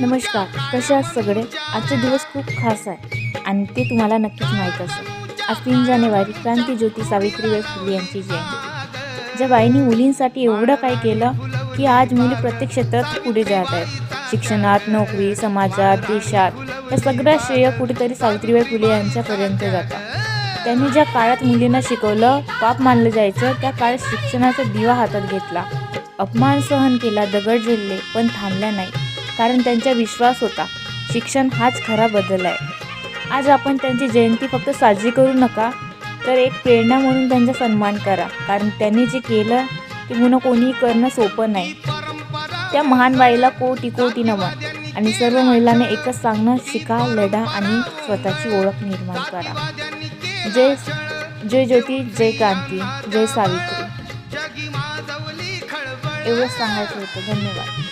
नमस्कार, कसे आहात सगळे? आजचा दिवस खूप खास आहे आणि ते तुम्हाला नक्कीच माहीत असेल. आज 3 जानेवारी क्रांतीज्योती सावित्रीबाई फुले यांची जयंती. ज्या बाईंनी मुलींसाठी एवढं काही केलं की आज मुली प्रत्येक क्षेत्रात पुढे जात आहेत. शिक्षणात, नोकरी, समाजात, देशात या सगळ्या श्रेय कुठेतरी सावित्रीबाई फुले यांच्यापर्यंत जातात. त्यांनी ज्या काळात मुलींना शिकवलं, पाप मानलं जायचं, त्या काळात शिक्षणाचा दिवा हातात घेतला. अपमान सहन केला, दगड झेलले, पण थांबल्या नाही. कारण त्यांचा विश्वास होता, शिक्षण हाच खरा बदल आहे. आज आपण त्यांची जयंती फक्त साजरी करू नका, तर एक प्रेरणा म्हणून त्यांचा सन्मान करा. कारण त्यांनी जे केलं ते पुन्हा कोणीही करणं सोपं नाही. त्या महान बाईला कोटी कोटी नमन. आणि सर्व महिलांना एकच सांगणं, शिका, लढा आणि स्वतःची ओळख निर्माण करा. जय जय ज्योती, जय क्रांती, जय सावित्री. एवढंच सांगायचं होतं. धन्यवाद.